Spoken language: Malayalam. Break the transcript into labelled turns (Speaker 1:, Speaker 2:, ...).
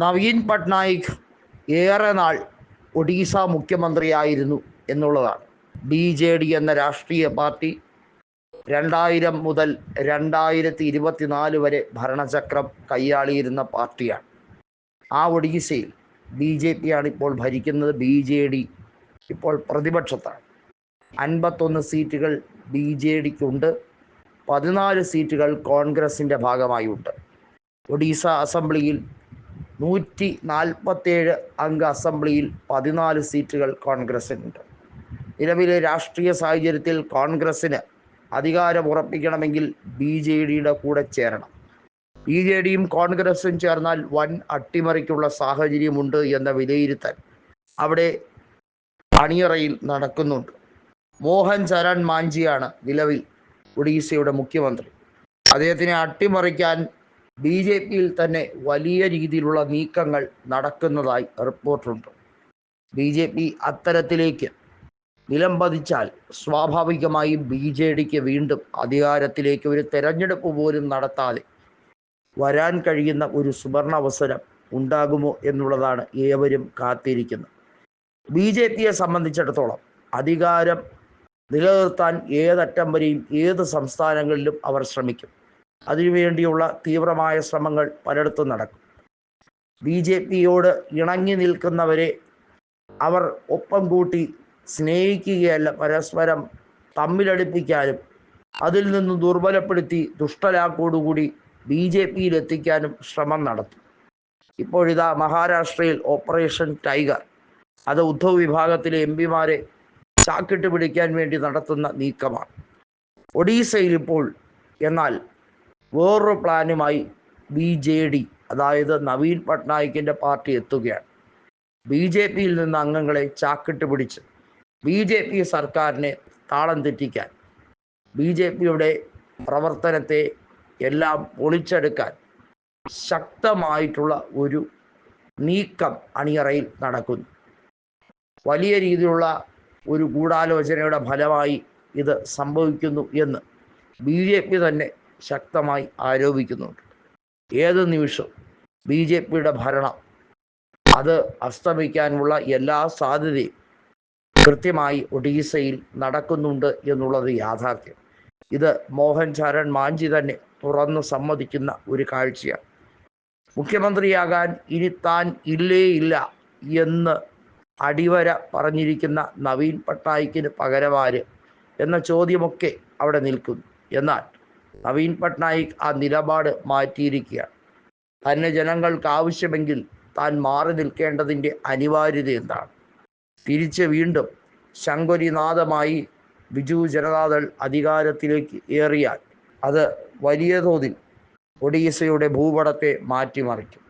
Speaker 1: നവീൻ പട്നായിക് ഏറെ നാൾ ഒഡീസ മുഖ്യമന്ത്രിയായിരുന്നു എന്നുള്ളതാണ്. BJD എന്ന രാഷ്ട്രീയ പാർട്ടി 2000 മുതൽ 2024 വരെ ഭരണചക്രം കൈയാളിയിരുന്ന പാർട്ടിയാണ്. ആ ഒഡീസയിൽ BJP ആണ് ഇപ്പോൾ ഭരിക്കുന്നത്. BJD ഇപ്പോൾ പ്രതിപക്ഷത്താണ്. 51 സീറ്റുകൾ BJDക്കുണ്ട്, 14 സീറ്റുകൾ കോൺഗ്രസിൻ്റെ ഭാഗമായുണ്ട്. ഒഡീസ അസംബ്ലിയിൽ 147 അംഗ അസംബ്ലിയിൽ 14 സീറ്റുകൾ കോൺഗ്രസിനുണ്ട്. നിലവിലെ രാഷ്ട്രീയ സാഹചര്യത്തിൽ കോൺഗ്രസിന് അധികാരം ഉറപ്പിക്കണമെങ്കിൽ BJDയുടെ കൂടെ ചേരണം. BJDയും കോൺഗ്രസും ചേർന്നാൽ വൻ അട്ടിമറിക്കുള്ള സാഹചര്യമുണ്ട് എന്ന വിലയിരുത്തൽ അവിടെ അണിയറയിൽ നടക്കുന്നുണ്ട്. മോഹൻ ചരൺ മാഞ്ചിയാണ് നിലവിൽ ഒഡീസയുടെ മുഖ്യമന്ത്രി. അദ്ദേഹത്തിനെ അട്ടിമറിക്കാൻ BJPയിൽ തന്നെ വലിയ രീതിയിലുള്ള നീക്കങ്ങൾ നടക്കുന്നതായി റിപ്പോർട്ടുണ്ട്. BJP അത്തരത്തിലേക്ക് നിലംപതിച്ചാൽ സ്വാഭാവികമായും BJDക്ക് വീണ്ടും അധികാരത്തിലേക്ക് ഒരു തെരഞ്ഞെടുപ്പ് പോലും നടത്താതെ വരാൻ കഴിയുന്ന ഒരു സുവർണാവസരം ഉണ്ടാകുമോ എന്നുള്ളതാണ് ഏവരും കാത്തിരിക്കുന്നത്. BJPയെ സംബന്ധിച്ചിടത്തോളം അധികാരം നിലനിർത്താൻ ഏതറ്റം വരെയും ഏത് സംസ്ഥാനങ്ങളിലും അവർ ശ്രമിക്കും. അതിനുവേണ്ടിയുള്ള തീവ്രമായ ശ്രമങ്ങൾ പലയിടത്തും നടക്കും. BJPയോട് ഇണങ്ങി നിൽക്കുന്നവരെ അവർ ഒപ്പം കൂട്ടി സ്നേഹിക്കുകയല്ല, പരസ്പരം തമ്മിലടിപ്പിക്കാനും അതിൽ നിന്ന് ദുർബലപ്പെടുത്തി ദുഷ്ടലാക്കോടുകൂടി BJPയിൽ എത്തിക്കാനും ശ്രമം നടത്തും. ഇപ്പോഴിതാ മഹാരാഷ്ട്രയിൽ ഓപ്പറേഷൻ ടൈഗർ, അത് ഉദ്ധവ് വിഭാഗത്തിലെ MP-മാരെ ചാക്കിട്ട് പിടിക്കാൻ വേണ്ടി നടത്തുന്ന നീക്കമാണ്. ഒഡീസയിൽ ഇപ്പോൾ എന്നാൽ വേറൊരു പ്ലാനുമായി BJD, അതായത് നവീൻ പട്നായിക്കിൻ്റെ പാർട്ടി എത്തുകയാണ്. BJPയിൽ നിന്ന് അംഗങ്ങളെ ചാക്കിട്ട് പിടിച്ച് BJP സർക്കാരിനെ താളം തെറ്റിക്കാൻ, BJPയുടെ പ്രവർത്തനത്തെ എല്ലാം പൊളിച്ചെടുക്കാൻ ശക്തമായിട്ടുള്ള ഒരു നീക്കം അണിയറയിൽ നടക്കുന്നു. വലിയ രീതിയിലുള്ള ഒരു ഗൂഢാലോചനയുടെ ഫലമായി ഇത് സംഭവിക്കുന്നു എന്ന് BJP തന്നെ ശക്തമായി ആരോപിക്കുന്നുണ്ട്. ഏത് നിമിഷം BJPയുടെ ഭരണം അത് അസ്തമിക്കാനുള്ള എല്ലാ സാധ്യതയും കൃത്യമായി ഒഡീസയിൽ നടക്കുന്നുണ്ട് എന്നുള്ളത് യാഥാർത്ഥ്യം. ഇത് മോഹൻ ചരൺ മാഞ്ചി തന്നെ തുറന്നു സമ്മതിക്കുന്ന ഒരു കാഴ്ചയാണ്. മുഖ്യമന്ത്രിയാകാൻ ഇനി താൻ ഇല്ലേ ഇല്ല എന്ന് അടിവര പറഞ്ഞിരിക്കുന്ന നവീൻ പട്നായിക്കിന് പകരമാര് എന്ന ചോദ്യമൊക്കെ അവിടെ നിൽക്കുന്നു. എന്നാൽ നവീൻ പട്നായിക് ആ നിലപാട് മാറ്റിയിരിക്കുകയാണ്. തന്നെ ജനങ്ങൾക്ക് ആവശ്യമെങ്കിൽ താൻ മാറി നിൽക്കേണ്ടതിൻ്റെ അനിവാര്യത എന്താണ്? തിരിച്ച് വീണ്ടും ശങ്കൊലിനാദമായി ബിജു ജനതാദൾ അധികാരത്തിലേക്ക് ഏറിയാൽ അത് വലിയ തോതിൽ ഒഡീസയുടെ ഭൂപടത്തെ മാറ്റിമറിക്കും.